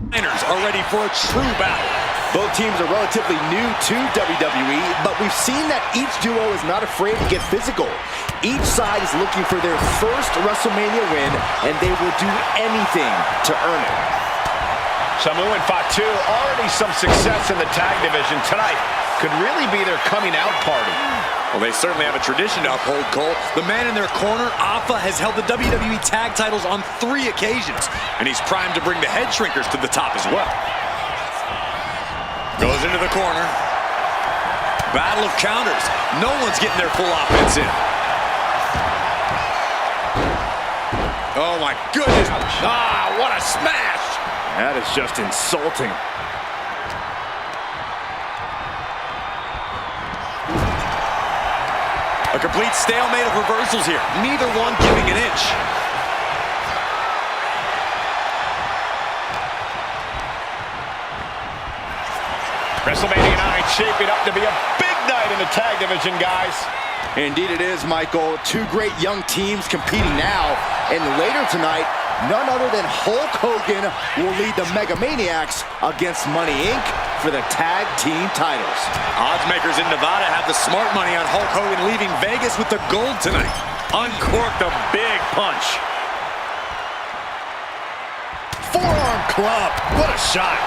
Steiners are ready for a true battle. Both teams are relatively new to WWE, but we've seen that each duo is not afraid to get physical. Each side is looking for their first WrestleMania win, and they will do anything to earn it. Samu and Fatu, already some success in the tag division tonight. Could really be their coming out party. Well, they certainly have a tradition to uphold, Cole. The man in their corner, Alpha, has held the WWE tag titles on 3 occasions, and he's primed to bring the head shrinkers to the top as well. Goes into the corner. Battle of counters. No one's getting their full offense in. Oh, my goodness. Ah, what a smash. That is just insulting. A complete stalemate of reversals here. Neither one giving an inch. WrestleMania 9 shaping up to be a big night in the tag division, guys. Indeed it is, Michael. 2 great young teams competing now. And later tonight, none other than Hulk Hogan will lead the Mega Maniacs against Money Inc. for the tag team titles. Oddsmakers in Nevada have the smart money on Hulk Hogan leaving Vegas with the gold tonight. Uncorked a big punch. Forearm club. What a shot.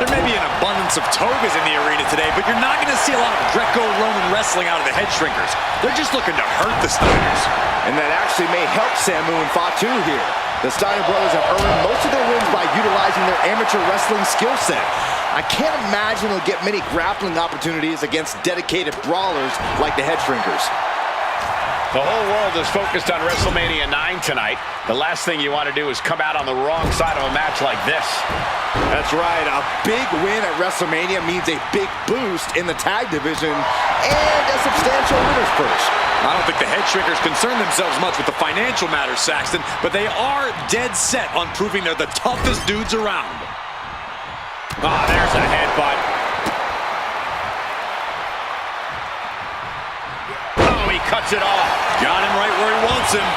There may be an abundance of togas in the arena today, but you're not going to see a lot of Greco-Roman wrestling out of the head shrinkers. They're just looking to hurt the Steiners. And that actually may help Samu and Fatu here. The Steiner brothers have earned most of their wins by utilizing their amateur wrestling skill set. I can't imagine they'll get many grappling opportunities against dedicated brawlers like the head shrinkers. The whole world is focused on WrestleMania 9 tonight. The last thing you want to do is come out on the wrong side of a match like this. That's right. A big win at WrestleMania means a big boost in the tag division and a substantial winner's purse. I don't think the head shrinkers concern themselves much with the financial matters, Saxton, but they are dead set on proving they're the toughest dudes around. Ah, there's a headbutt. Oh, he cuts it off. Got him right where he wants him.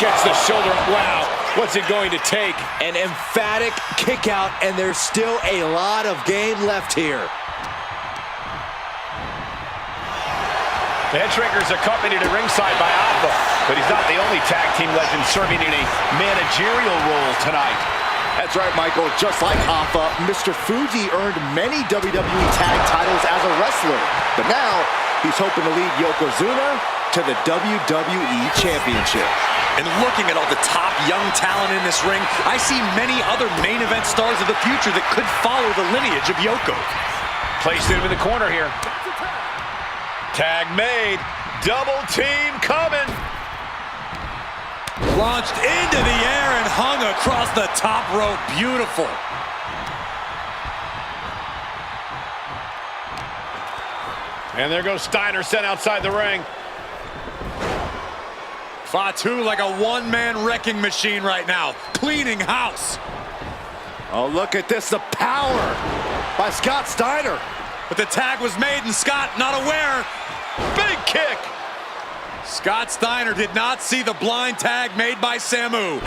Gets the shoulder up. Wow, what's it going to take? An emphatic kick out, and there's still a lot of game left here. The head shrinkers accompanied at ringside by Alpha, but he's not the only tag team legend serving in a managerial role tonight. That's right, Michael. Just like Alpha, Mr. Fuji earned many WWE tag titles as a wrestler, but now he's hoping to lead Yokozuna to the WWE Championship. And looking at all the top young talent in this ring, I see many other main event stars of the future that could follow the lineage of Yoko. Placed him in the corner here. Tag made. Double team coming. Launched into the air and hung across the top rope. Beautiful. And there goes Steiner sent outside the ring. Fatu like a one-man wrecking machine right now, cleaning house. Oh, look at this, the power by Scott Steiner. But the tag was made and Scott not aware. Big kick. Scott Steiner did not see the blind tag made by Samu.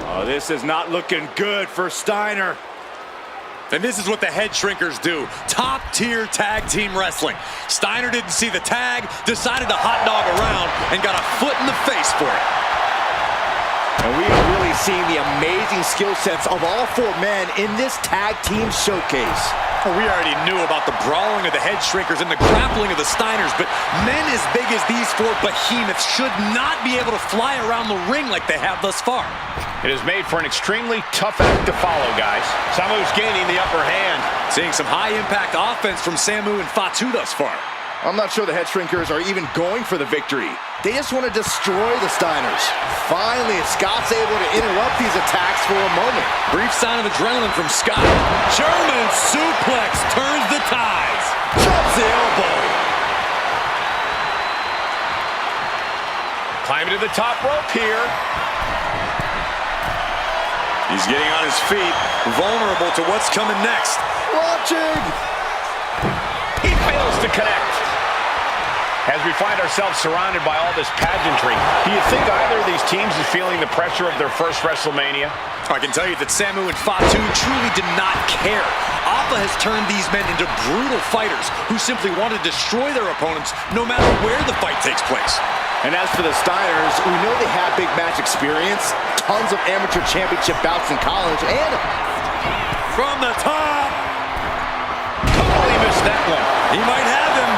Oh, this is not looking good for Steiner. And this is what the head shrinkers do. Top-tier tag team wrestling. Steiner didn't see the tag, decided to hot dog around, and got a foot in the face for it. And we have really seen the amazing skill sets of all 4 men in this tag team showcase. We already knew about the brawling of the head shrinkers and the grappling of the Steiners, but men as big as these 4 behemoths should not be able to fly around the ring like they have thus far. It is made for an extremely tough act to follow, guys. Samu's gaining the upper hand. Seeing some high-impact offense from Samu and Fatu thus far. I'm not sure the head shrinkers are even going for the victory. They just want to destroy the Steiners. Finally, Scott's able to interrupt these attacks for a moment. Brief sign of adrenaline from Scott. German suplex turns the tides. Drops the elbow. Climbing to the top rope here. He's getting on his feet, vulnerable to what's coming next. Launching. He fails to connect. As we find ourselves surrounded by all this pageantry, do you think either of these teams is feeling the pressure of their first WrestleMania? I can tell you that Samu and Fatu truly did not care. Appa has turned these men into brutal fighters who simply want to destroy their opponents no matter where the fight takes place. And as for the Steiners, we know they have big match experience, tons of amateur championship bouts in college, and from the top. Totally missed that one. He might have him.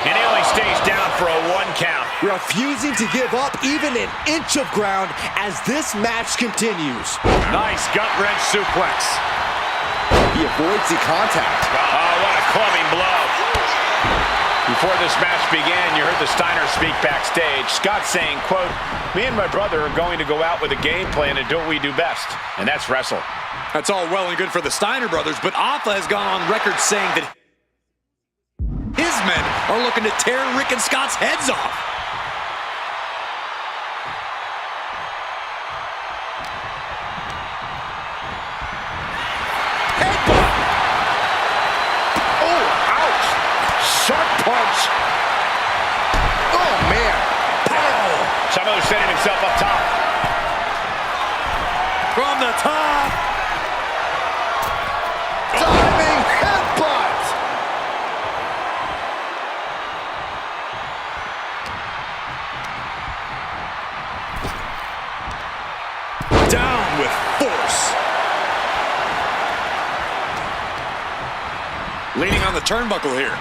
And he only stays down for a 1 count. Refusing to give up even an inch of ground as this match continues. Nice gut wrench suplex. he avoids the contact. Oh, what a clubbing blow. Before this match began, you heard the Steiners speak backstage. Scott saying, quote, "Me and my brother are going to go out with a game plan and do what we do best, and that's wrestle." That's all well and good for the Steiner brothers, but Appa has gone on record saying that his men are looking to tear Rick and Scott's heads off. Headbutt! Oh, ouch! Sharp punch! Oh, man! Samu setting himself up top. From the top! Diving headbutt! Down with force. Leaning on the turnbuckle here.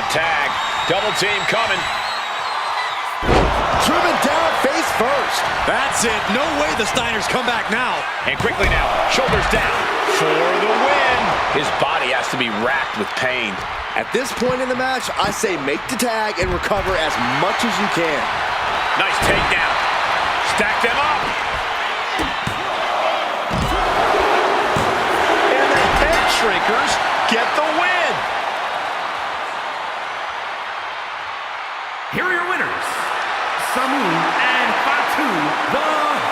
Tag. Double team coming. Driven down face first. That's it. No way the Steiners come back now. And quickly now, shoulders down for the win. His body has to be racked with pain. At this point in the match, I say make the tag and recover as much as you can. Nice takedown. Stack them up. And the head shrinkers get the win. Here are your winners, Samu and Fatu, the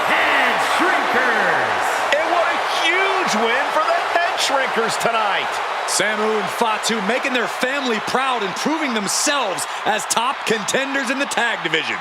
Head Shrinkers. And what a huge win for the head shrinkers tonight. Samu and Fatu making their family proud and proving themselves as top contenders in the tag division.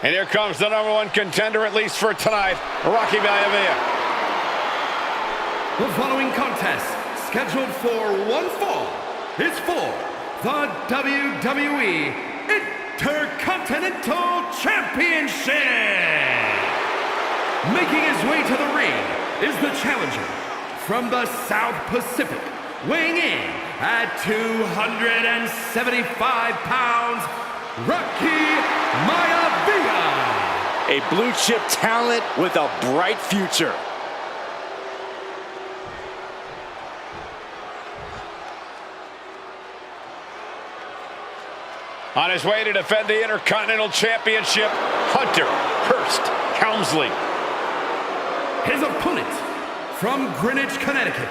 And here comes the #1 contender, at least for tonight, Rocky Maivia. The following contest, scheduled for one fall, is for the WWE Intercontinental Championship. Making his way to the ring is the challenger from the South Pacific, weighing in at 275 pounds, Rocky Maivia. A blue chip talent with a bright future. On his way to defend the Intercontinental Championship, Hunter Hearst Helmsley. His opponent from Greenwich, Connecticut,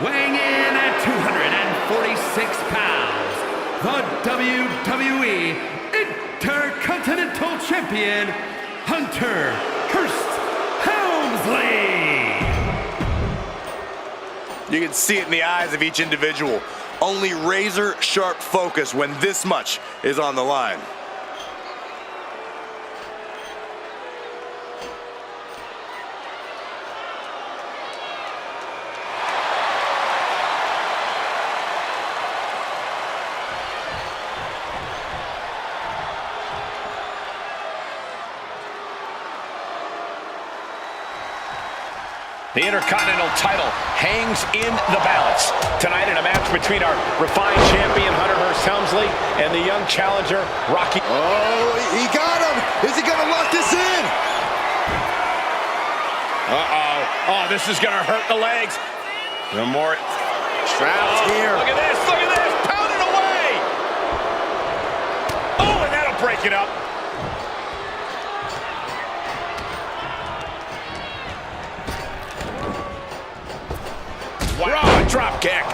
weighing in at 246 pounds, the WWE Intercontinental Champion, Hunter Hearst Helmsley. You can see it in the eyes of each individual. Only razor-sharp focus when this much is on the line. The Intercontinental title hangs in the balance. Tonight in a match between our refined champion, Hunter Hearst Helmsley, and the young challenger, Rocky. Oh, he got him. Is he going to lock this in? Uh-oh. Oh, this is going to hurt the legs. No more. Trapped here. Look at this. Look at this. Pounding away. Oh, and that'll break it up. Wow, drop kick.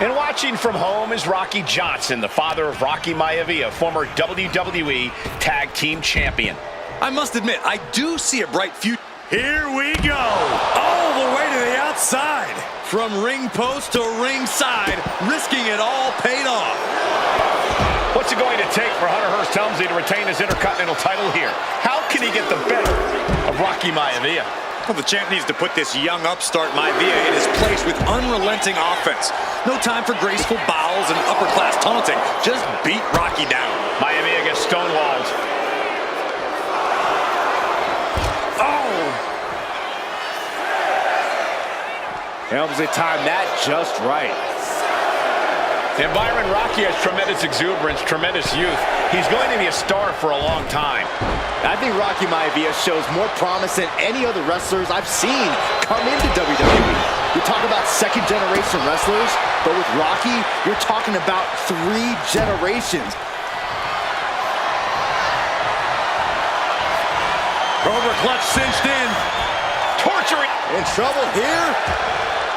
And watching from home is Rocky Johnson, the father of Rocky Maivia, former WWE Tag Team Champion. I must admit, I do see a bright future. Here we go. All the way to the outside. From ring post to ringside, risking it all paid off. What's it going to take for Hunter Hearst Helmsley to retain his Intercontinental title here? How can he get the better of Rocky Maivia? Well, the champ needs to put this young upstart Maivia in his place with unrelenting offense. No time for graceful bows and upper-class taunting. Just beat Rocky down. Maivia gets stonewalled. Oh! Helmsley timed that just right. And Byron, Rocky has tremendous exuberance, tremendous youth. He's going to be a star for a long time. I think Rocky Maivia shows more promise than any other wrestlers I've seen come into WWE. You talk about second-generation wrestlers, but with Rocky, you're talking about 3 generations. Cobra clutch cinched in. Torturing. In trouble here.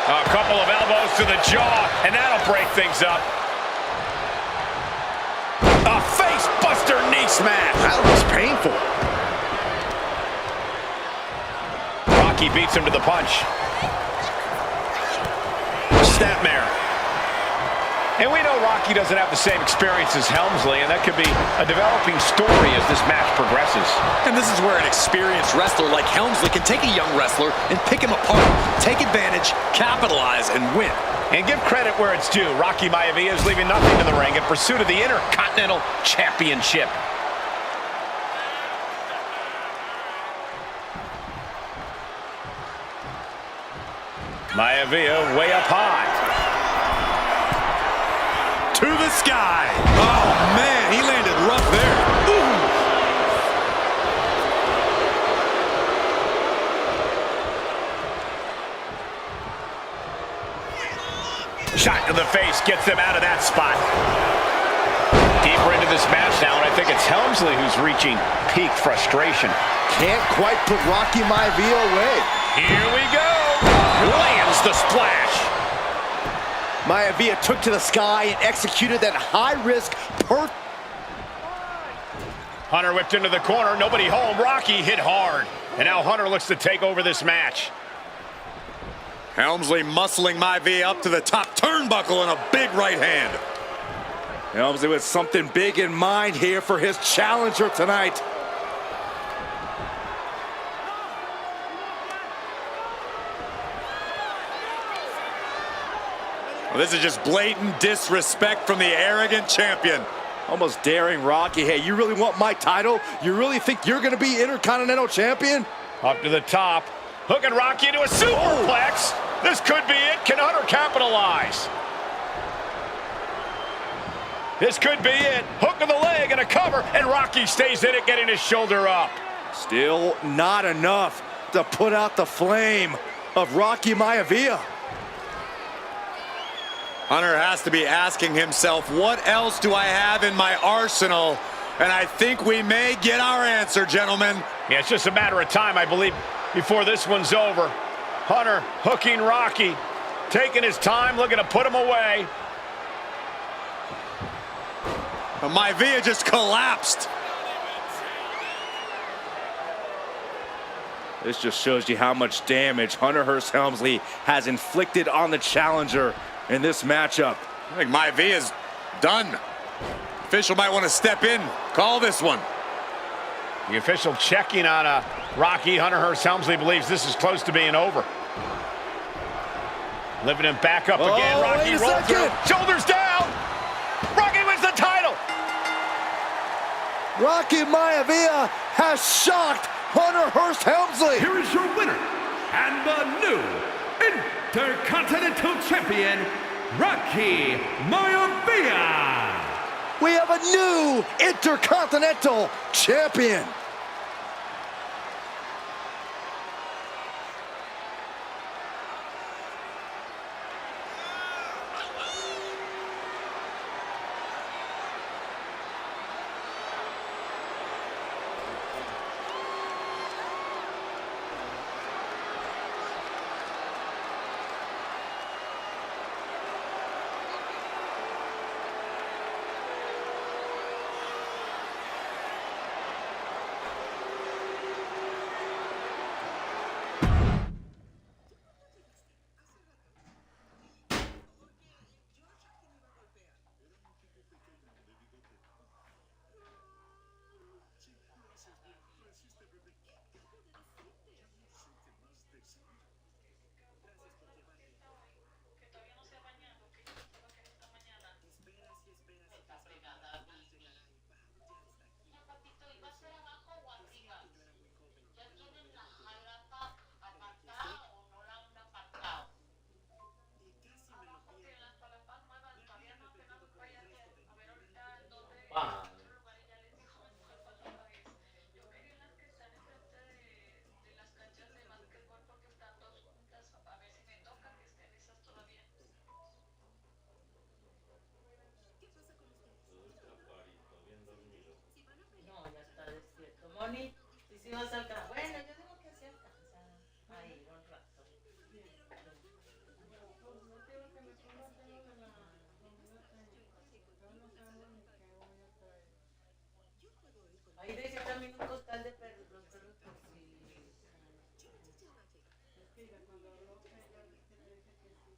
A couple of elbows to the jaw, and that'll break things up. A face-buster knee smash. That was painful. Rocky beats him to the punch. Snapmare. And we know Rocky doesn't have the same experience as Helmsley, and that could be a developing story as this match progresses. And this is where an experienced wrestler like Helmsley can take a young wrestler and pick him apart, take advantage, capitalize, and win. And give credit where it's due. Rocky Maivia is leaving nothing in the ring in pursuit of the Intercontinental Championship. Maivia way up high. To the sky. Oh, man, he landed rough there. Ooh. Shot to the face gets them out of that spot. Deeper into this match now, and I think it's Helmsley who's reaching peak frustration. Can't quite put Rocky Maivia away. Here we go. Lands the splash. Maivia took to the sky and executed that high-risk Hunter whipped into the corner. Nobody home. Rocky hit hard. And now Hunter looks to take over this match. Helmsley muscling Maivia up to the top turnbuckle in a big right hand. Helmsley with something big in mind here for his challenger tonight. Well, this is just blatant disrespect from the arrogant champion. Almost daring Rocky. Hey, you really want my title? You really think you're going to be Intercontinental Champion? Up to the top. Hooking Rocky into a superplex. This could be it. Can Hunter capitalize? This could be it. Hook of the leg and a cover, and Rocky stays in it, getting his shoulder up. Still not enough to put out the flame of Rocky Maivia. Hunter has to be asking himself, what else do I have in my arsenal? And I think we may get our answer, gentlemen. Yeah, it's just a matter of time, I believe, before this one's over. Hunter hooking Rocky, taking his time, looking to put him away. Maivia just collapsed. This just shows you how much damage Hunter Hearst Helmsley has inflicted on the challenger in this matchup. I think Maivia's done. Official might want to step in, call this one. The official checking on Rocky. Hunter Hearst Helmsley believes this is close to being over. Lifting him back up again. Rocky rolls through. Shoulders down. Rocky wins the title. Rocky Maivia has shocked Hunter Hearst Helmsley. Here is your winner and the new Intercontinental Champion, Rocky Maivia. We have a new Intercontinental Champion. Moni, y si vas a alcanzar. Bueno, yo digo que sí alcanza a ir un rato. Ahí dejé también un costal de perros, los perros por si. Es que ya cuando habló que ella dije que sí.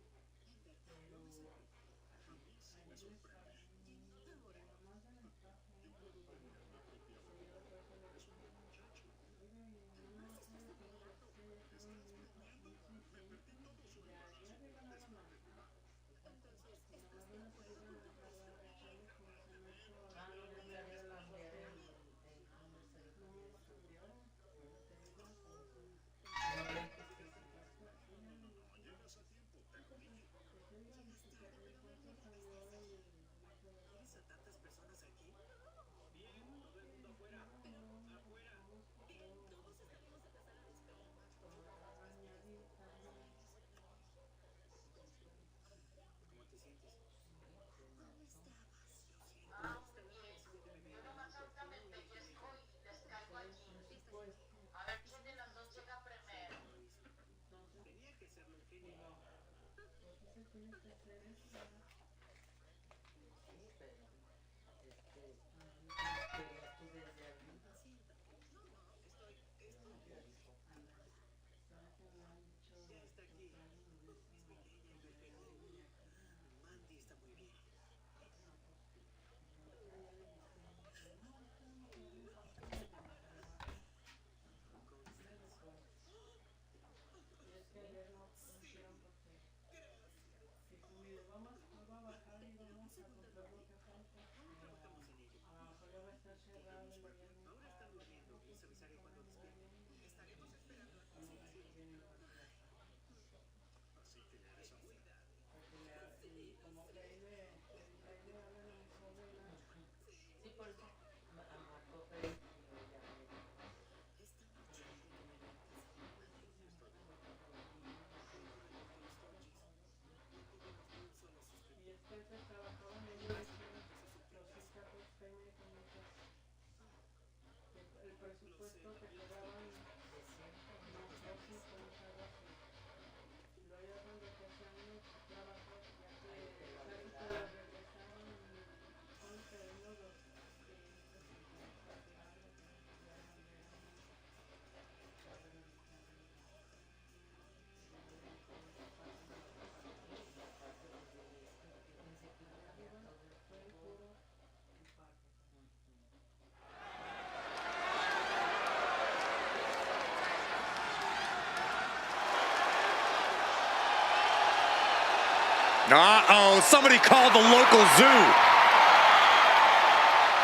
Uh-oh, somebody called the local zoo.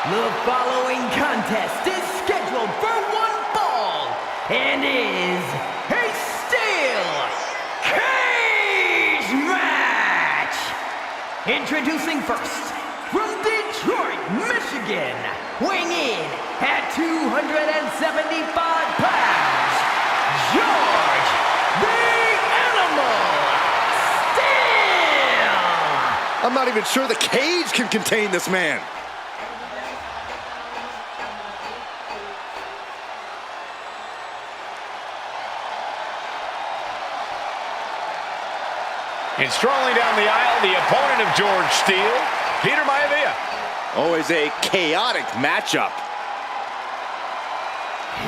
The following contest is scheduled for one fall and is a steel cage match. Introducing first, from Detroit, Michigan, weighing in at 275 pounds, George the Animal. I'm not even sure the cage can contain this man. And strolling down the aisle, the opponent of George Steele, Peter Maivia. Always a chaotic matchup.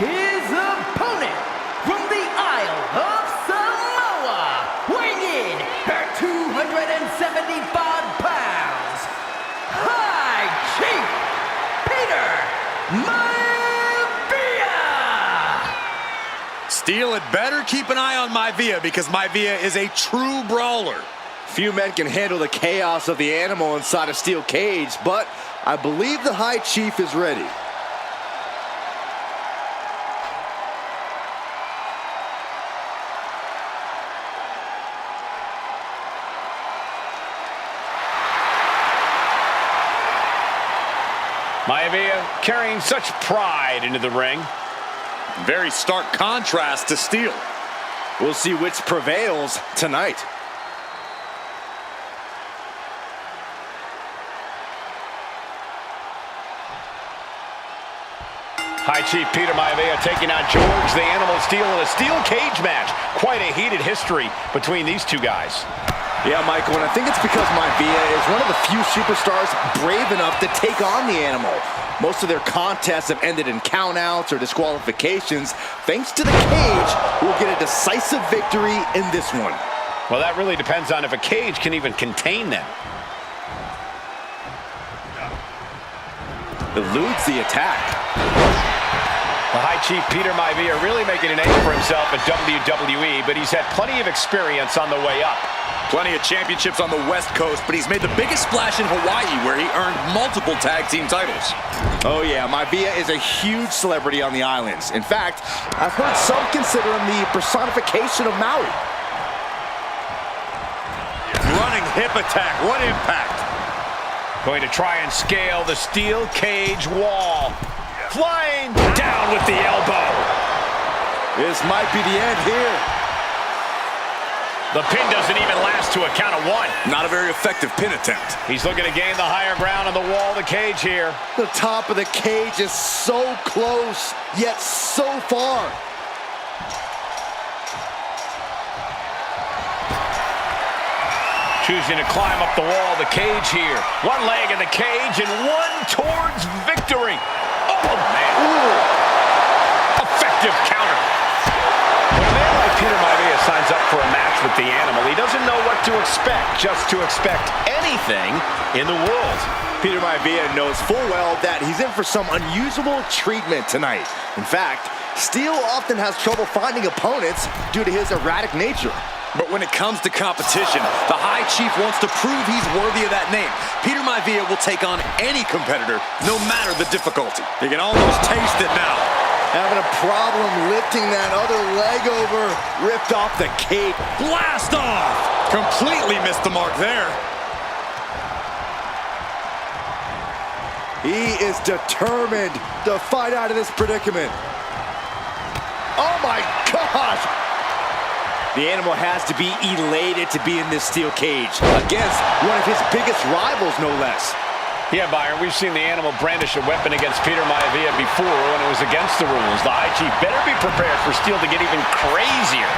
His opponent from the Isle of Samoa, weighing in at 275 pounds, High Chief Peter Maivia. Steele had better keep an eye on Maivia because Maivia is a true brawler. Few men can handle the chaos of the animal inside a steel cage, but I believe the High Chief is ready. Maivia carrying such pride into the ring. Very stark contrast to Steele. We'll see which prevails tonight. High Chief Peter Maivia taking on George the Animal Steele in a steel cage match. Quite a heated history between these two guys. Yeah, Michael, and I think it's because Maivia is one of the few superstars brave enough to take on the animal. Most of their contests have ended in countouts or disqualifications. Thanks to the cage, we'll get a decisive victory in this one. Well, that really depends on if a cage can even contain them. Eludes the attack. The High Chief Peter Maivia really making a name for himself at WWE, but he's had plenty of experience on the way up. Plenty of championships on the West Coast, but he's made the biggest splash in Hawaii where he earned multiple tag team titles. Oh yeah, Maivia is a huge celebrity on the islands. In fact, I've heard some consider him the personification of Maui. Running hip attack, what impact. Going to try and scale the steel cage wall. Flying down with the elbow. This might be the end here. The pin doesn't even last to a count of one. Not a very effective pin attempt. He's looking to gain the higher ground on the wall of the cage here. The top of the cage is so close, yet so far. Choosing to climb up the wall of the cage here. One leg in the cage and one towards victory. Oh, man. Ooh. Effective counter. When a man like Peter Maivia signs up for a match with the animal, he doesn't know what to expect, just to expect anything in the world. Peter Maivia knows full well that he's in for some unusual treatment tonight. In fact, Steele often has trouble finding opponents due to his erratic nature. But when it comes to competition, the High Chief wants to prove he's worthy of that name. Peter Maivia will take on any competitor, no matter the difficulty. You can almost taste it now. Having a problem lifting that other leg over. Ripped off the cape. Blast off! Completely missed the mark there. He is determined to fight out of this predicament. Oh my gosh! The animal has to be elated to be in this steel cage against one of his biggest rivals, no less. Yeah, Byron, we've seen the animal brandish a weapon against Peter Maivia before when it was against the rules. The High Chief better be prepared for Steel to get even crazier.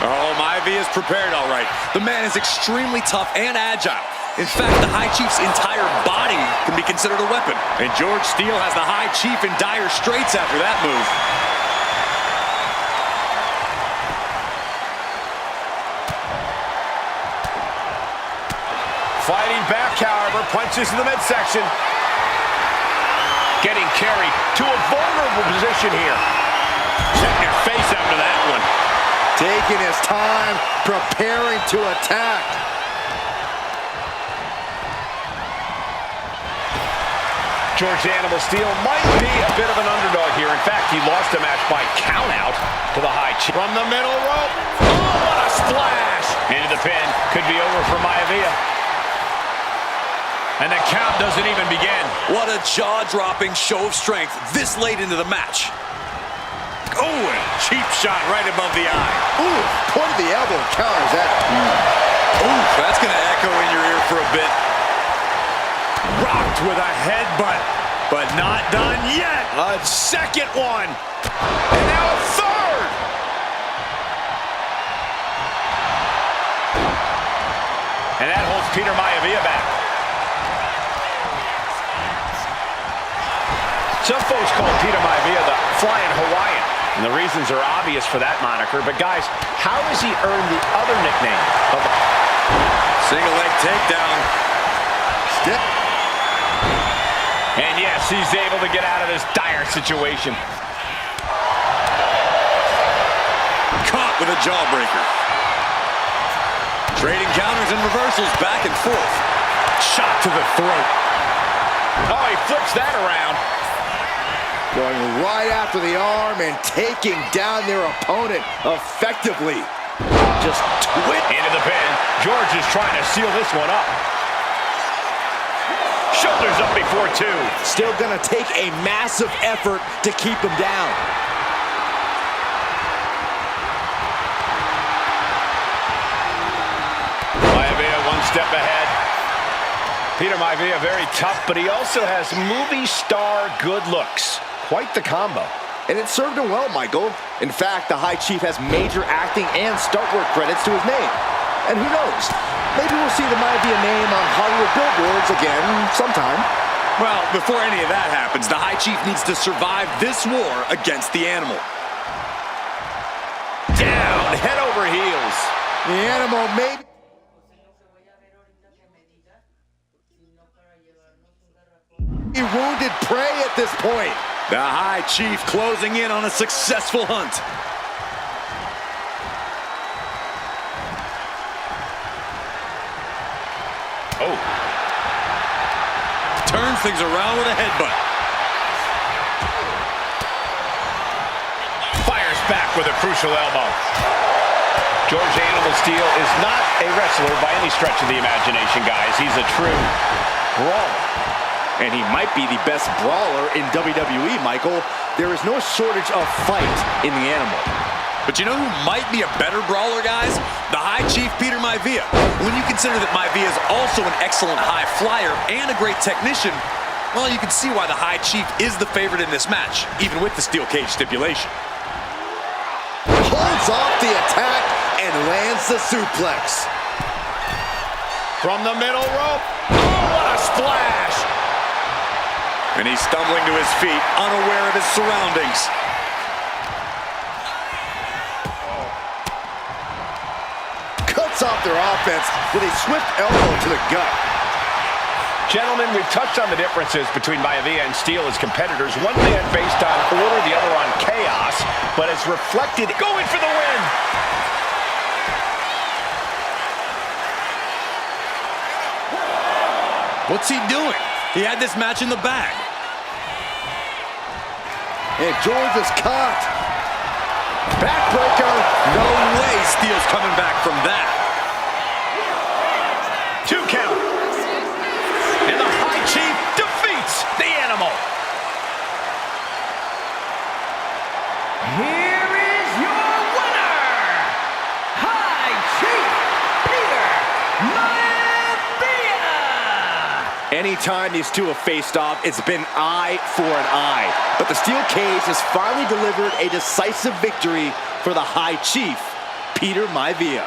Oh, Maivia is prepared, all right. The man is extremely tough and agile. In fact, the High Chief's entire body can be considered a weapon. And George Steele has the High Chief in dire straits after that move. Fighting back, however, punches in the midsection. Getting carried to a vulnerable position here. Setting your face after that one. Taking his time, preparing to attack. George the Animal Steele might be a bit of an underdog here. In fact, he lost the match by countout to the High Chief. From the middle rope. Oh, what a splash! Into the pin. Could be over for Maivia. And the count doesn't even begin. What a jaw-dropping show of strength this late into the match. Oh, and cheap shot right above the eye. Ooh, point of the elbow counters that. Ooh, that's going to echo in your ear for a bit. Rocked with a headbutt, but not done yet. A second one. And now a third. And that holds Peter Maivia back. Some folks call Peter Maivia the Flying Hawaiian, and the reasons are obvious for that moniker. But guys, how has he earned the other nickname of Single leg takedown. Step. And yes, he's able to get out of this dire situation. Caught with a jawbreaker. Trading counters and reversals back and forth. Shot to the throat. Oh, he flips that around. Going right after the arm and taking down their opponent effectively. Just twit. Into the pin. George is trying to seal this one up. Shoulders up before two. Still gonna take a massive effort to keep him down. Maivia one step ahead. Peter Maivia very tough, but he also has movie star good looks. Quite the combo. And it served him well, Michael. In fact, the High Chief has major acting and stunt work credits to his name. And who knows? Maybe we'll see the Maivia name on Hollywood billboards again sometime. Well, before any of that happens, the High Chief needs to survive this war against the animal. Down, head over heels. The animal maybe. He wounded prey at this point. The High Chief closing in on a successful hunt. Oh. Turns things around with a headbutt. Fires back with a crucial elbow. George Animal Steele is not a wrestler by any stretch of the imagination, guys. He's a true brawler. And he might be the best brawler in WWE, Michael. There is no shortage of fight in the animal. But you know who might be a better brawler, guys? The High Chief Peter Maivia. When you consider that Maivia is also an excellent high flyer and a great technician, well, you can see why the High Chief is the favorite in this match, even with the steel cage stipulation. Holds off the attack and lands the suplex. From the middle rope. Oh, what a splash! And he's stumbling to his feet, unaware of his surroundings. Cuts off their offense with a swift elbow to the gut. Gentlemen, we've touched on the differences between Maivia and Steele as competitors. One man based on order, the other on chaos, but it's reflected. Going for the win! What's he doing? He had this match in the bag. And George is caught. Backbreaker. No way Steele's coming back from that. 2 count. And the High Chief defeats the Animal. Here is your winner, High Chief Peter Maivia! Anytime these two have faced off, it's been eye for an eye. But the steel cage has finally delivered a decisive victory for the High Chief, Peter Maivia.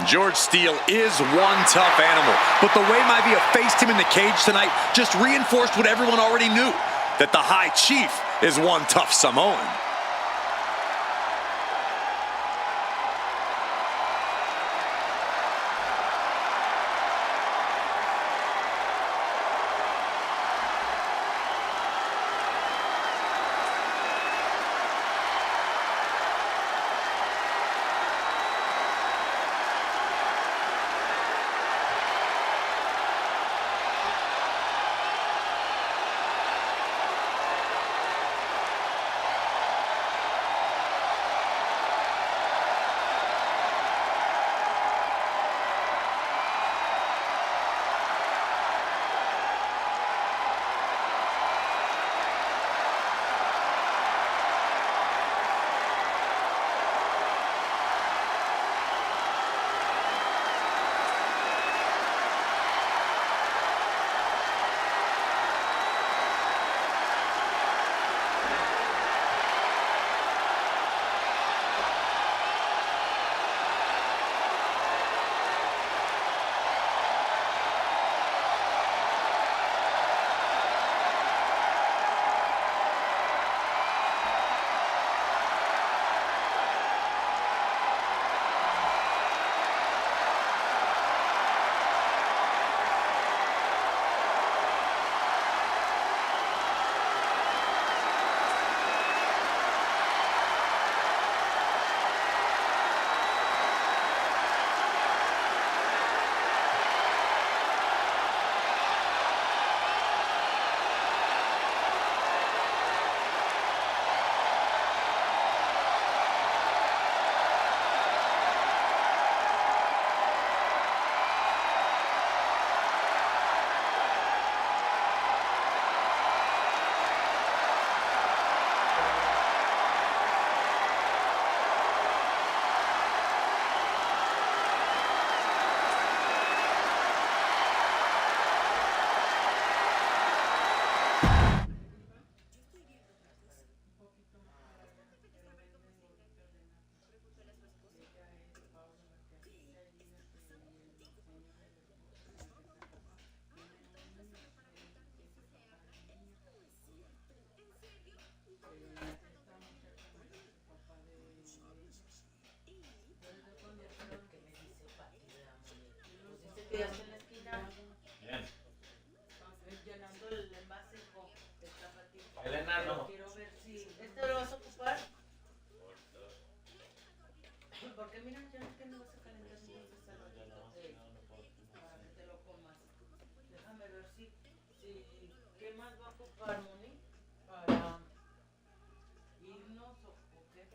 George Steele is one tough animal, but the way Maivia faced him in the cage tonight just reinforced what everyone already knew, that the High Chief is one tough Samoan. Quedaste en la esquina. Bien. Llenando el envase de tapatito. El enano. Quiero ver si. ¿Este lo vas a ocupar? Porque mira, ya no que no vas a calentar entonces al ratito. Para que te lo comas. Déjame ver si. ¿Qué más va a ocupar, Moni? Para irnos o qué.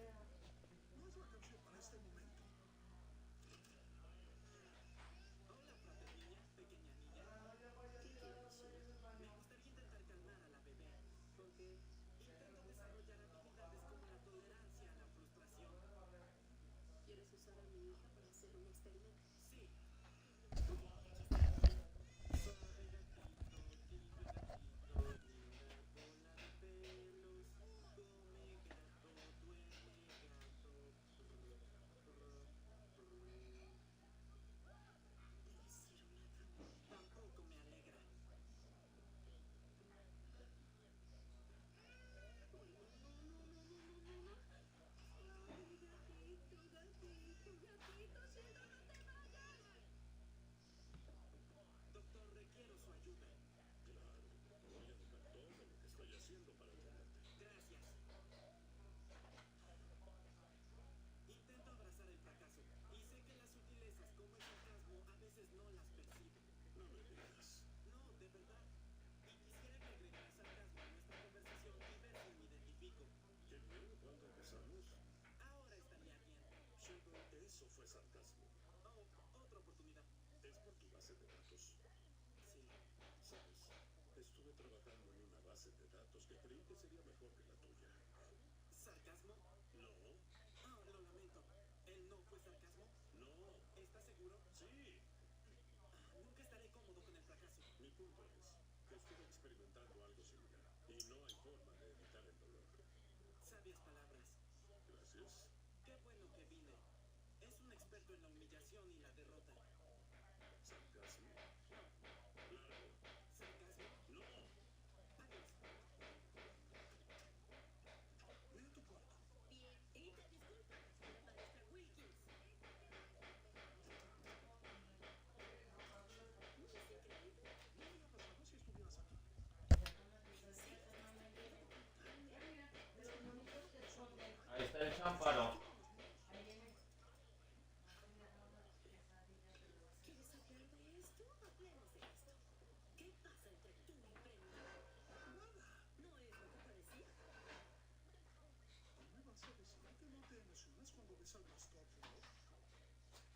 Ahí está el champano.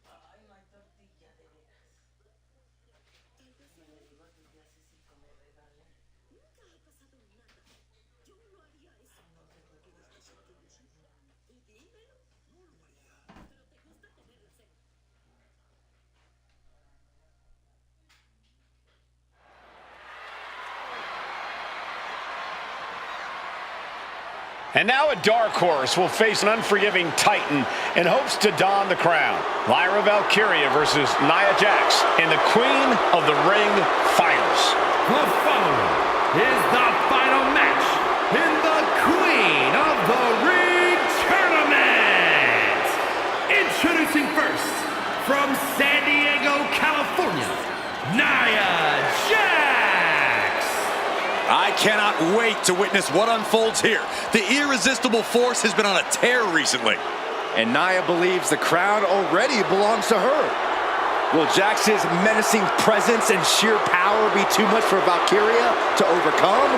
Ay, no hay tortilla de veras. Me le digo a tus días si me regalen. Nunca ha pasado nada. Yo no haría eso. No te preocupes. Y dímelo. No lo haría. Pero te gusta tener la cena. And now a dark horse will face an unforgiving titan in hopes to don the crown. Lyra Valkyria versus Nia Jax in the Queen of the Ring Finals. The following is the final match in the Queen of the Ring Tournament. Introducing first, from San Diego, California, Nia Jax. I cannot wait to witness what unfolds here. The irresistible force has been on a tear recently. And Nia believes the crown already belongs to her. Will Jax's menacing presence and sheer power be too much for Valkyria to overcome?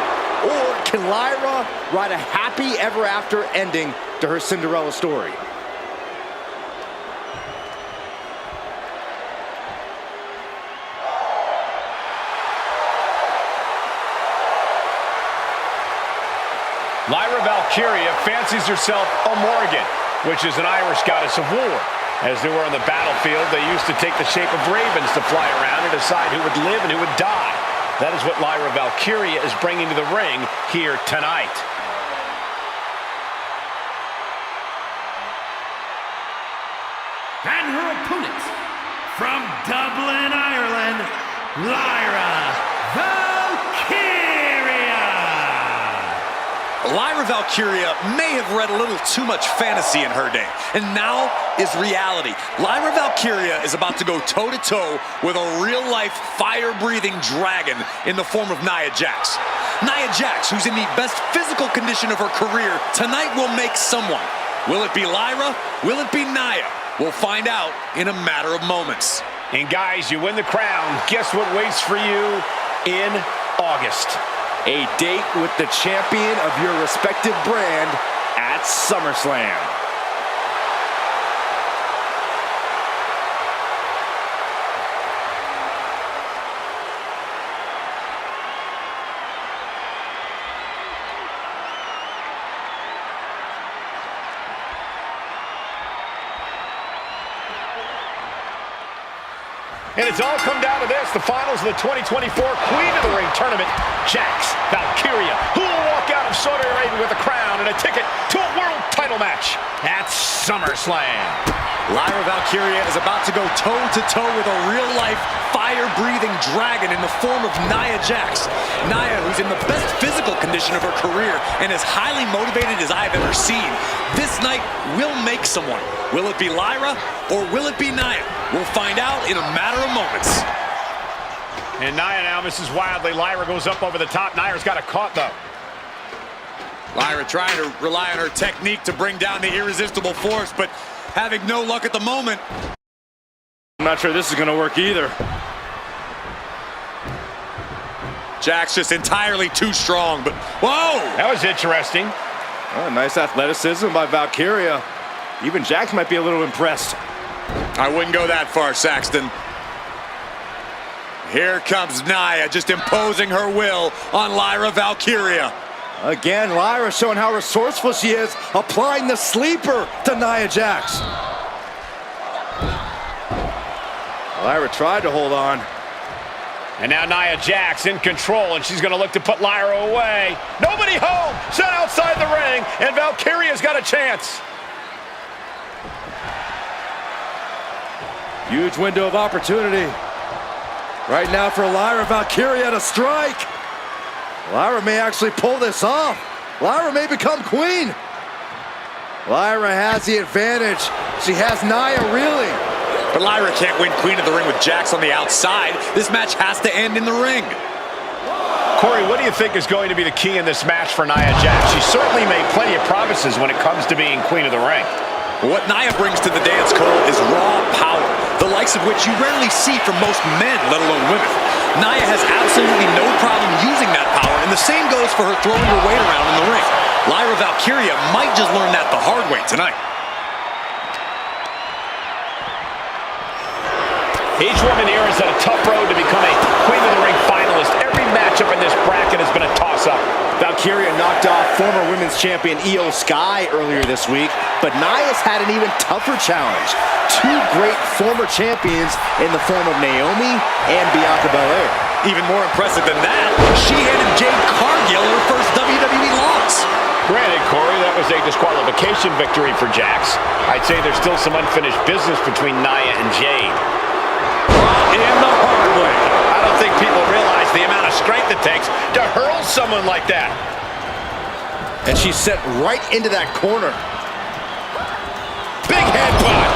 Or can Lyra write a happy ever after ending to her Cinderella story? Lyra Valkyria fancies herself a Morrigan, which is an Irish goddess of war. As they were on the battlefield, they used to take the shape of ravens to fly around and decide who would live and who would die. That is what Lyra Valkyria is bringing to the ring here tonight. And her opponent, from Dublin, Ireland, Lyra Valkyria. Lyra Valkyria may have read a little too much fantasy in her day, and now is reality. Lyra Valkyria is about to go toe-to-toe with a real-life, fire-breathing dragon in the form of Nia Jax. Nia Jax, who's in the best physical condition of her career, tonight will make someone. Will it be Lyra? Will it be Nia? We'll find out in a matter of moments. And guys, you win the crown. Guess what waits for you in August? A date with the champion of your respective brand at SummerSlam. And it's all come down to this, the finals of the 2024 Queen of the Ring Tournament. Jax Valkyria, who will walk out of Saudi Arabia with a crown and a ticket to a world title match at SummerSlam. Lyra Valkyria is about to go toe-to-toe with a real-life, fire-breathing dragon in the form of Nia Jax. Nia, who's in the best physical condition of her career and as highly motivated as I've ever seen. This night will make someone. Will it be Lyra or will it be Nia? We'll find out in a matter of moments. And Nia now misses wildly. Lyra goes up over the top. Nia's got a caught, though. Lyra trying to rely on her technique to bring down the irresistible force, but having no luck at the moment. I'm not sure this is going to work either. Jax just entirely too strong, but whoa! That was interesting. Oh, nice athleticism by Valkyria. Even Jax might be a little impressed. I wouldn't go that far, Saxton. Here comes Nia, just imposing her will on Lyra Valkyria. Again, Lyra showing how resourceful she is, applying the sleeper to Nia Jax. Lyra tried to hold on. And now Nia Jax in control, and she's going to look to put Lyra away. Nobody home! Set outside the ring, and Valkyria's got a chance. Huge window of opportunity. Right now for Lyra Valkyria to strike. Lyra may actually pull this off. Lyra may become queen. Lyra has the advantage. She has Nia reeling. But Lyra can't win Queen of the Ring with Jax on the outside. This match has to end in the ring. Corey, what do you think is going to be the key in this match for Nia Jax? She certainly made plenty of promises when it comes to being Queen of the Ring. What Nia brings to the dance, Cole, is raw power, the likes of which you rarely see from most men, let alone women. Nia has absolutely no problem using that power, and the same goes for her throwing her weight around in the ring. Lyra Valkyria might just learn that the hard way tonight. Each woman here has had a tough road to become a Queen of the Ring finalist. Every matchup in this bracket has been a toss-up. Valkyria knocked off former women's champion Io Sky earlier this week, but Nia's had an even tougher challenge. Two great former champions in the form of Naomi and Bianca Belair. Even more impressive than that, she handed Jade Cargill her first WWE loss. Granted, Corey, that was a disqualification victory for Jax. I'd say there's still some unfinished business between Nia and Jade. In the hard way. I don't think people realize the amount of strength it takes to hurl someone like that. And she's set right into that corner. Big headbutt.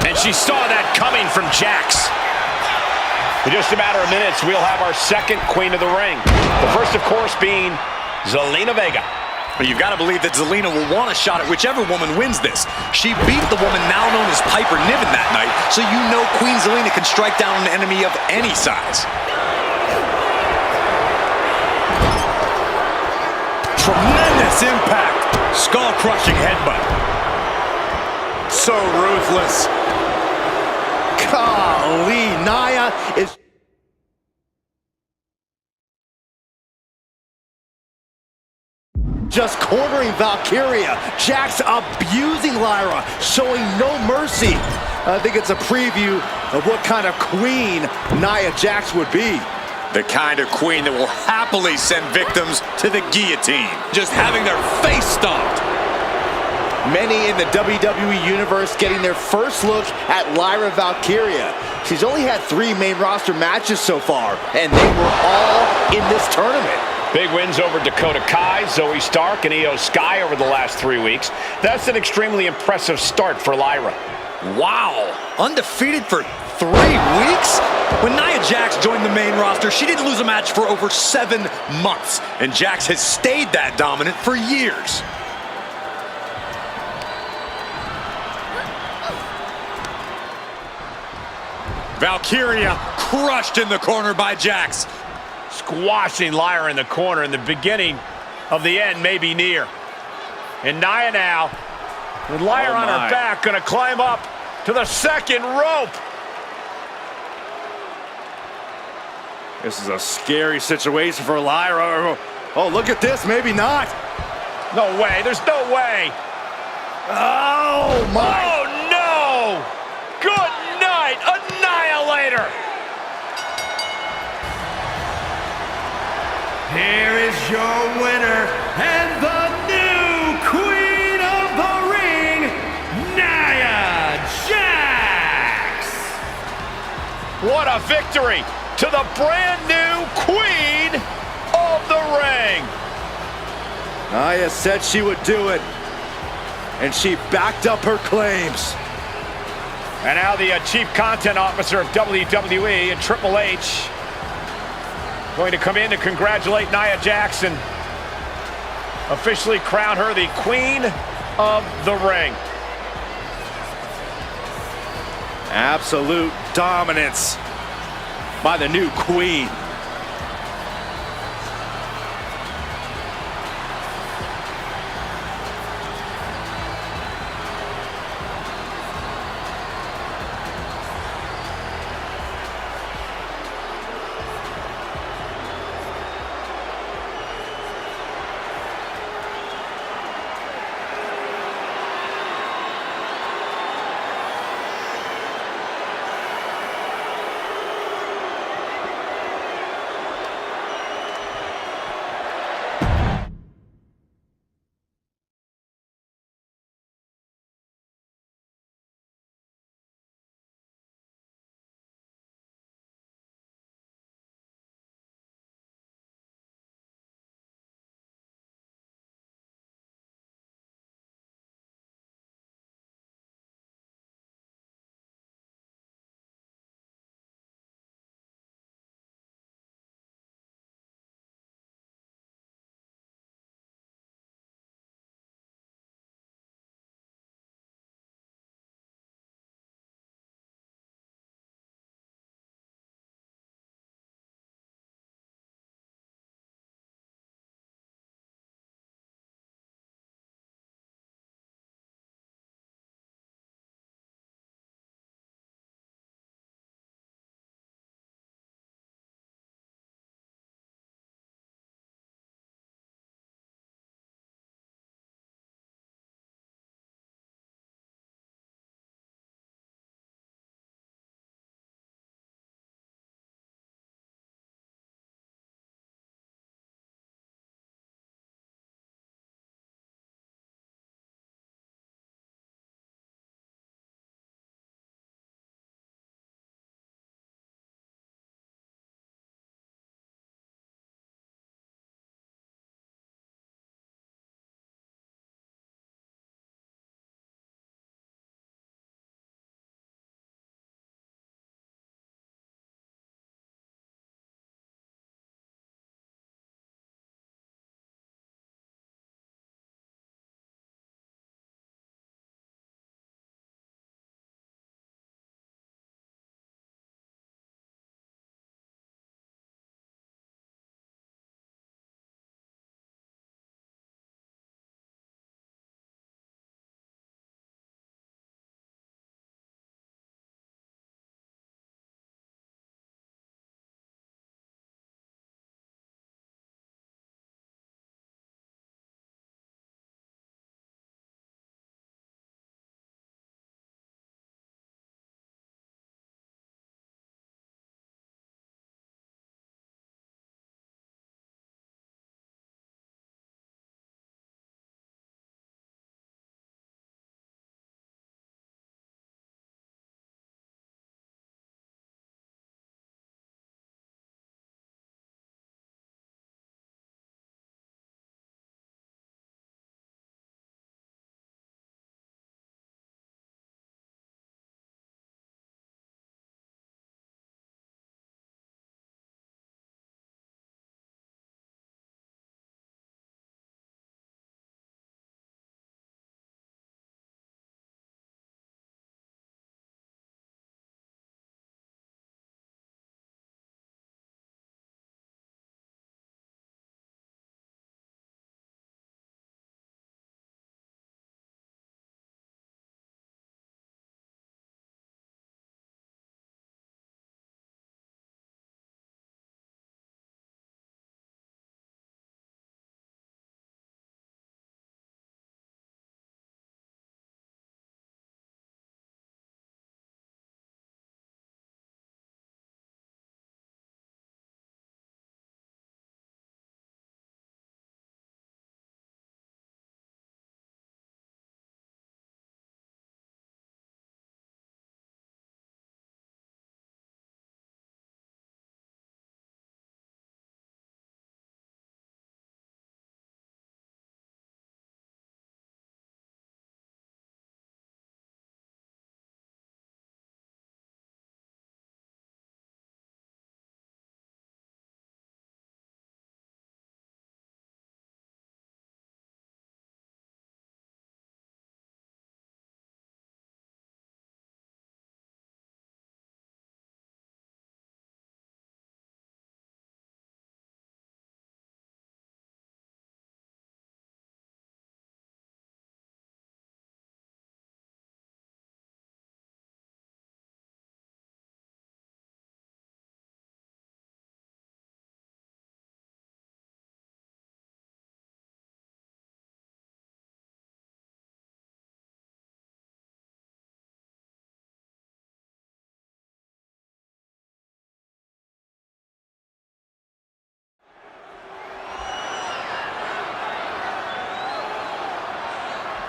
And she saw that coming from Jax. In just a matter of minutes, we'll have our second Queen of the Ring. The first, of course, being Zelina Vega. But you've got to believe that Zelina will want a shot at whichever woman wins this. She beat the woman now known as Piper Niven that night, so you know Queen Zelina can strike down an enemy of any size. Tremendous impact. Skull-crushing headbutt. So ruthless. Golly, Nia is... just cornering Valkyria. Jax abusing Lyra, showing no mercy. I think it's a preview of what kind of queen Nia Jax would be. The kind of queen that will happily send victims to the guillotine, just having their face stomped. Many in the WWE Universe getting their first look at Lyra Valkyria. She's only had 3 main roster matches so far, and they were all in this tournament. Big wins over Dakota Kai, Zoe Stark, and Io Sky over the last 3 weeks. That's an extremely impressive start for Lyra. Wow, undefeated for 3 weeks? When Nia Jax joined the main roster, she didn't lose a match for over 7 months, and Jax has stayed that dominant for years. Valkyria crushed in the corner by Jax. Squashing Lyra in the corner, and the beginning of the end may be near. And Nia now, with Lyra on her back, gonna climb up to the second rope. This is a scary situation for Lyra. Oh, look at this, maybe not. No way, there's no way. Oh, my. Oh, no! Good night, Annihilator! Here is your winner and the new Queen of the Ring, Nia Jax! What a victory to the brand new Queen of the Ring! Nia said she would do it, and she backed up her claims. And now the Chief Content Officer of WWE and Triple H going to come in to congratulate Nia Jax and officially crown her the Queen of the Ring. Absolute dominance by the new queen.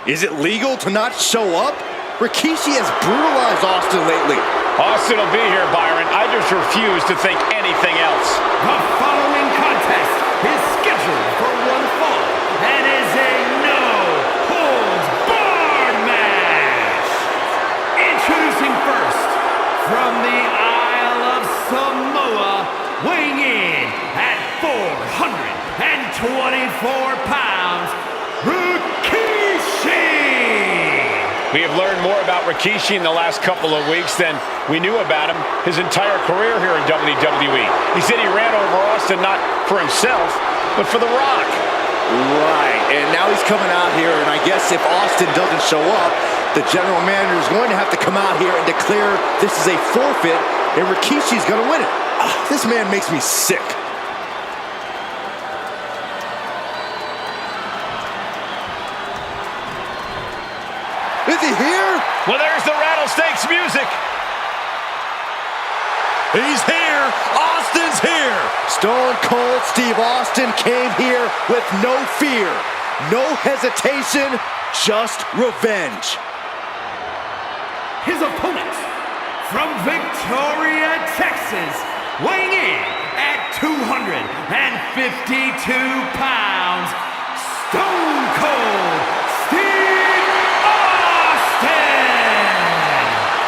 Is it legal to not show up? Rikishi has brutalized Austin lately. Austin will be here, Byron. I just refuse to think anything else. The following contest is scheduled for one fall and is a no-holds-barred match. Introducing first, from the Isle of Samoa, weighing in at 424 pounds, Rikishi! We have learned more about Rikishi in the last couple of weeks than we knew about him his entire career here in WWE. He said he ran over Austin not for himself, but for The Rock. Right, and now he's coming out here, and I guess if Austin doesn't show up, the general manager is going to have to come out here and declare this is a forfeit, and Rikishi's going to win it. This man makes me sick. Is he here? Well, there's the Rattlesnakes music. He's here. Austin's here. Stone Cold Steve Austin came here with no fear, no hesitation, just revenge. His opponent, from Victoria, Texas, weighing in at 252 pounds, Stone Cold Steve Austin!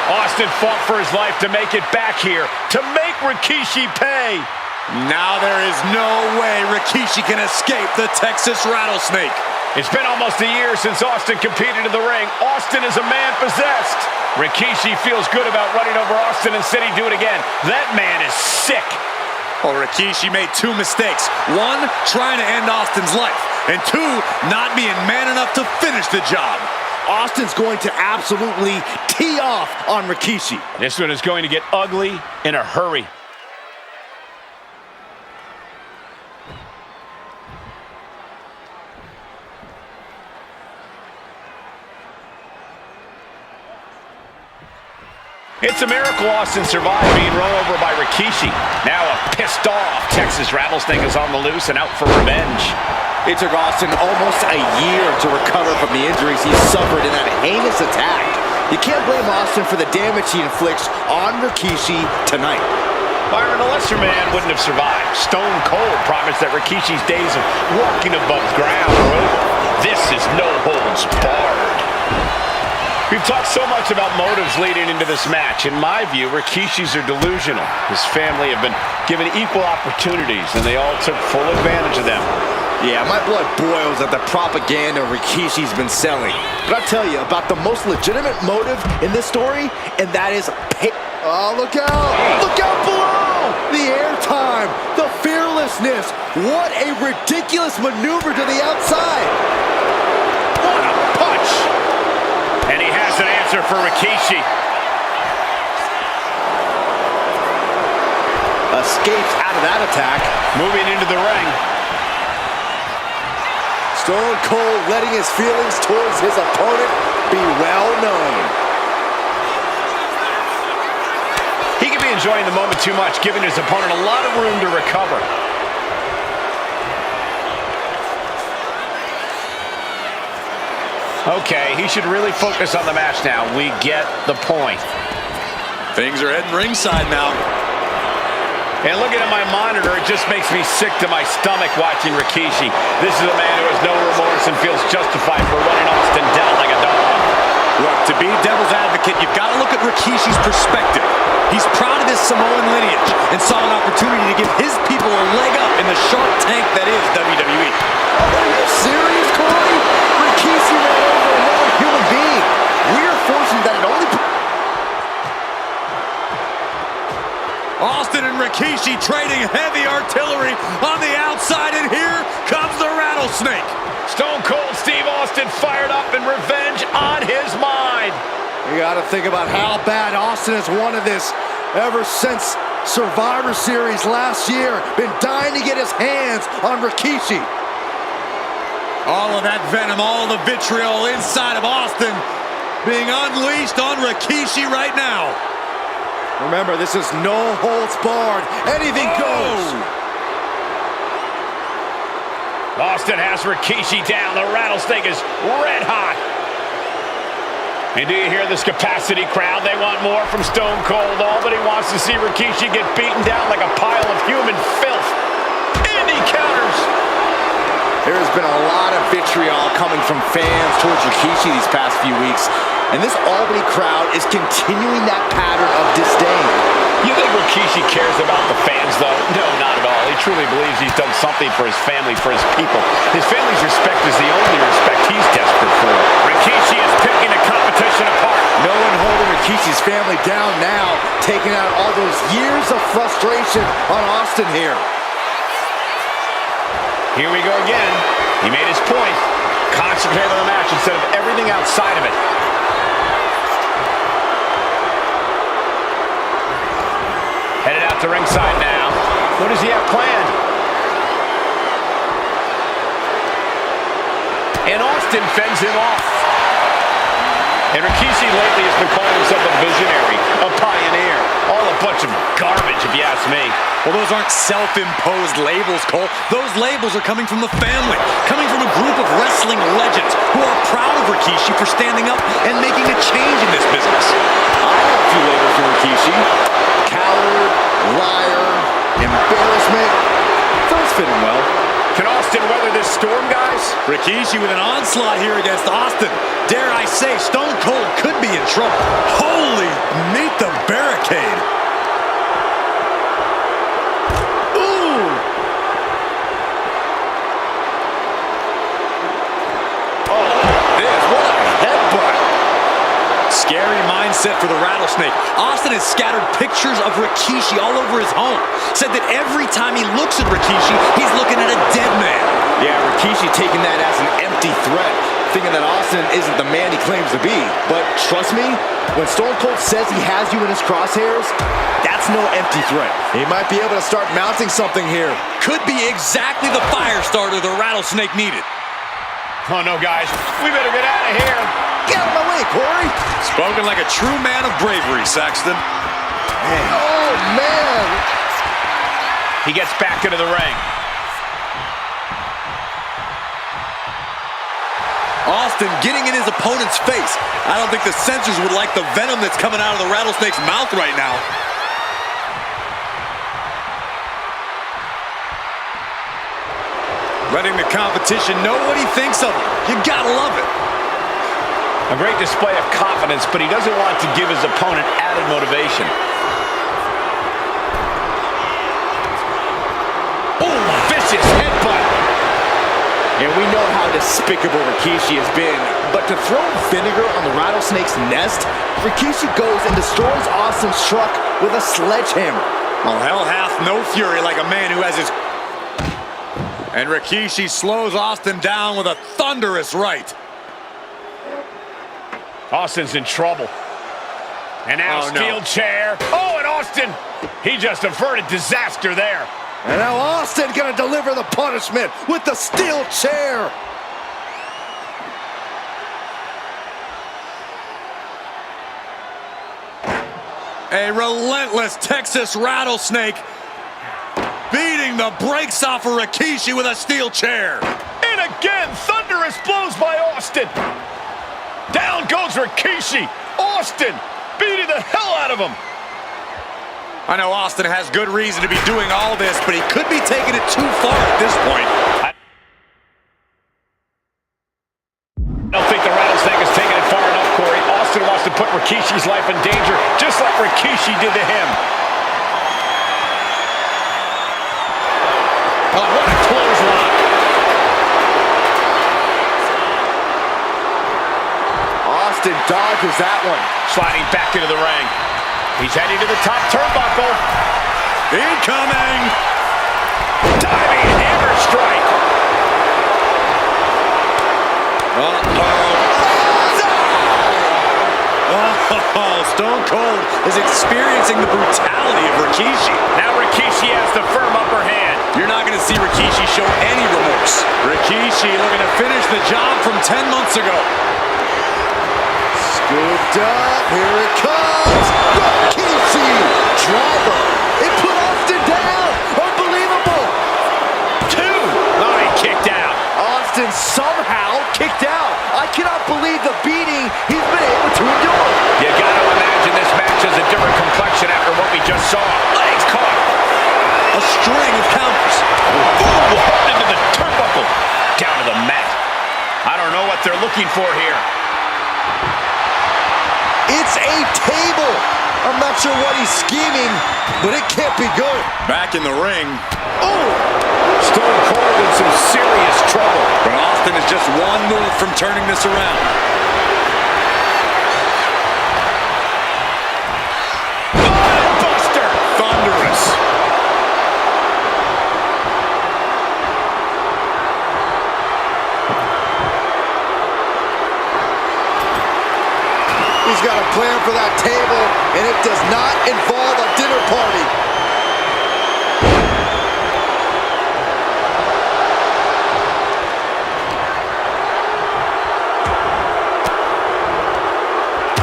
Austin fought for his life to make it back here, to make Rikishi pay. Now there is no way Rikishi can escape the Texas Rattlesnake. It's been almost a year since Austin competed in the ring. Austin is a man possessed. Rikishi feels good about running over Austin and said he'd do it again. That man is sick. Well, Rikishi made two mistakes. One, trying to end Austin's life. And two, not being man enough to finish the job. Austin's going to absolutely tee off on Rikishi. This one is going to get ugly in a hurry. It's a miracle Austin survived being run over by Rikishi. Now a pissed off Texas Rattlesnake is on the loose and out for revenge. It took Austin almost a year to recover from the injuries he suffered in that heinous attack. You can't blame Austin for the damage he inflicts on Rikishi tonight. Byron, a lesser man wouldn't have survived. Stone Cold promised that Rikishi's days of walking above ground are over. This is no holds barred. We've talked so much about motives leading into this match. In my view, Rikishi's are delusional. His family have been given equal opportunities, and they all took full advantage of them. Yeah, my blood boils at the propaganda Rikishi's been selling. But I'll tell you about the most legitimate motive in this story, and that is pay. Oh, look out! Look out below! The airtime, the fearlessness. What a ridiculous maneuver to the outside. What a punch! And he has an answer for Rikishi. Escapes out of that attack. Moving into the ring. Stone Cold letting his feelings towards his opponent be well known. He could be enjoying the moment too much, giving his opponent a lot of room to recover. Okay, he should really focus on the match now. We get the point. Things are heading ringside now. And looking at my monitor, it just makes me sick to my stomach watching Rikishi. This is a man who has no remorse and feels justified for running Austin down like a dog. Look, to be devil's advocate, you've got to look at Rikishi's perspective. He's proud of his Samoan lineage and saw an opportunity to give his people a leg up in the Shark Tank that is WWE. Are you serious, Corey? Rikishi ran over another human being. We're fortunate that it only... Austin and Rikishi trading heavy artillery on the outside, and here comes the Rattlesnake. Stone Cold Steve Austin fired up and revenge on his mind. You got to think about how bad Austin has wanted this ever since Survivor Series last year. Been dying to get his hands on Rikishi. All of that venom, all the vitriol inside of Austin being unleashed on Rikishi right now. Remember, this is no holds barred. Anything goes. Austin has Rikishi down. The Rattlesnake is red hot. And do you hear this capacity crowd? They want more from Stone Cold. All that he wants to see Rikishi get beaten down like a pile of human filth. And he counters. There's been a lot of vitriol coming from fans towards Rikishi these past few weeks, and this Albany crowd is continuing that pattern of disdain. You think Rikishi cares about the fans, though? No, not at all. He truly believes he's done something for his family, for his people. His family's respect is the only respect he's desperate for. Rikishi is picking the competition apart. No one holding Rikishi's family down now, taking out all those years of frustration on Austin here. Here we go again. He made his point. Concentrate on the match instead of everything outside of it. Headed out to ringside now. What does he have planned? And Austin fends him off. And Rikishi lately has been calling himself a visionary, a pioneer. All a bunch of garbage, if you ask me. Well, those aren't self-imposed labels, Cole. Those labels are coming from the family, coming from a group of wrestling legends who are proud of Rikishi for standing up and making a change in this business. I have a few labels for Rikishi. Coward, liar, embarrassment. Those fit him well. Can Austin weather this storm, guys? Rikishi with an onslaught here against Austin. Dare I say, Stone Cold could be in trouble. Holy, meet the barricade. Ooh. Oh, this, what a headbutt. Scary mindset for the Rattlesnake. Austin has scattered pictures of Rikishi all over his home. Said that every time he looks at Rikishi, he's looking at a dead man. Yeah, Rikishi taking that as an empty threat, thinking that Austin isn't the man he claims to be. But trust me, when Stone Cold says he has you in his crosshairs, that's no empty threat. He might be able to start mounting something here. Could be exactly the fire starter the Rattlesnake needed. Oh, no, guys. We better get out of here. Get out of my way, Corey. Spoken like a true man of bravery, Saxton. Man. Oh, man. He gets back into the ring. Austin getting in his opponent's face. I don't think the censors would like the venom that's coming out of the Rattlesnake's mouth right now. Letting the competition know what he thinks of him. You gotta love it. A great display of confidence, but he doesn't want to give his opponent added motivation. Oh, vicious headbutt. And we know how despicable Rikishi has been, but to throw vinegar on the Rattlesnake's nest, Rikishi goes and destroys Austin's truck with a sledgehammer. Well, hell hath no fury like a man who has his... And Rikishi slows Austin down with a thunderous right. Austin's in trouble. And now steel chair. Oh, and Austin, he just averted disaster there. And now Austin gonna deliver the punishment with the steel chair. A relentless Texas Rattlesnake beating the brakes off of Rikishi with a steel chair. And again, thunderous blows by Austin. Down goes Rikishi. Austin beating the hell out of him. I know Austin has good reason to be doing all this, but he could be taking it too far at this point. I don't think the Rattlesnake has taken it far enough, Corey. Austin wants to put Rikishi's life in danger, just like Rikishi did to him. Oh, what a clothesline. Austin dodges that one. Sliding back into the ring. He's heading to the top turnbuckle. Incoming! Diving hammer strike. Oh, Stone Cold is experiencing the brutality of Rikishi. Now Rikishi has the firm upper hand. You're not going to see Rikishi show any remorse. Rikishi looking to finish the job from 10 months ago. Scooped up, here it comes. Rikishi, driver. It put Austin down. Unbelievable. Two. Oh, he kicked out. Austin somehow kicked out. I cannot believe the beating he's been able to looking for here? It's a table. I'm not sure what he's scheming, but it can't be good. Back in the ring. Oh! Stone Cold in some serious trouble. But Austin is just one move from turning this around. Buster! Thunderous. He's got a plan for that table, and it does not involve a dinner party.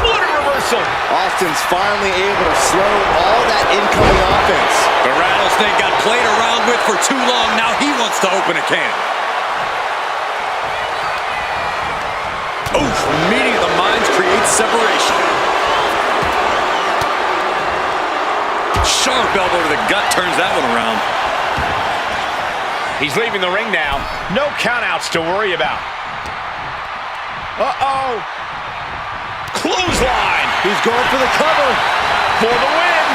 What a reversal! Austin's finally able to slow all that incoming offense. The Rattlesnake got played around with for too long. Now he wants to open a can. Oof, meeting of the minds creates separation. Sharp elbow to the gut turns that one around. He's leaving the ring now. No countouts to worry about. Uh-oh. Clothesline. He's going for the cover. For the win.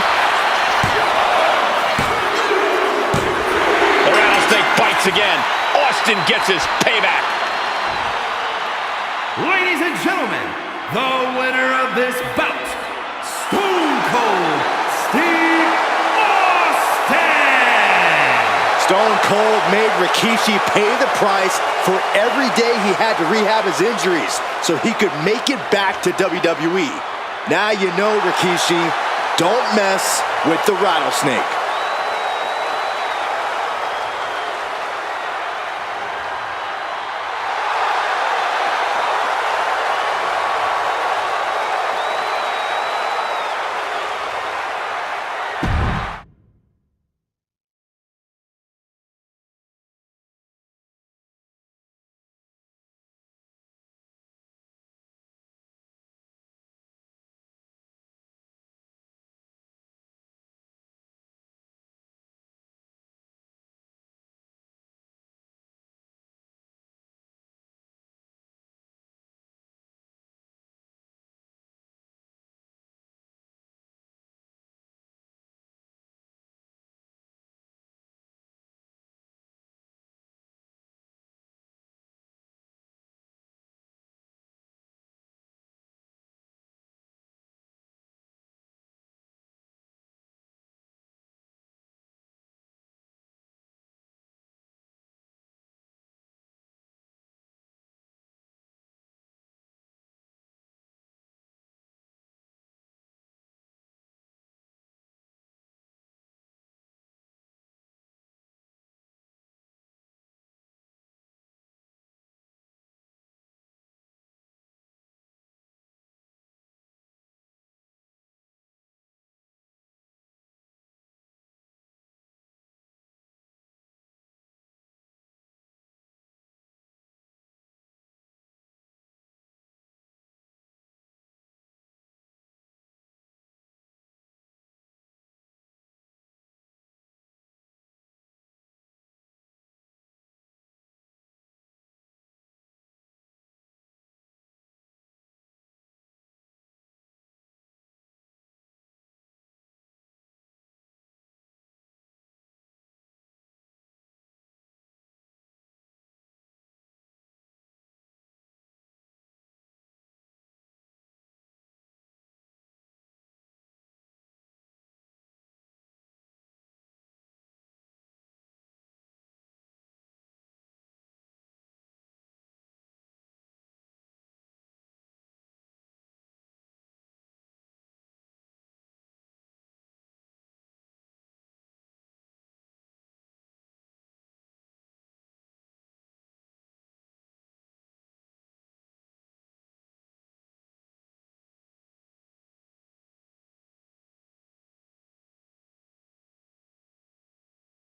The Rattlesnake bites again. Austin gets his payback. Ladies and gentlemen, the winner of this bout, Stone Cold Steve Austin! Stone Cold made Rikishi pay the price for every day he had to rehab his injuries so he could make it back to WWE. Now you know, Rikishi, don't mess with the Rattlesnake.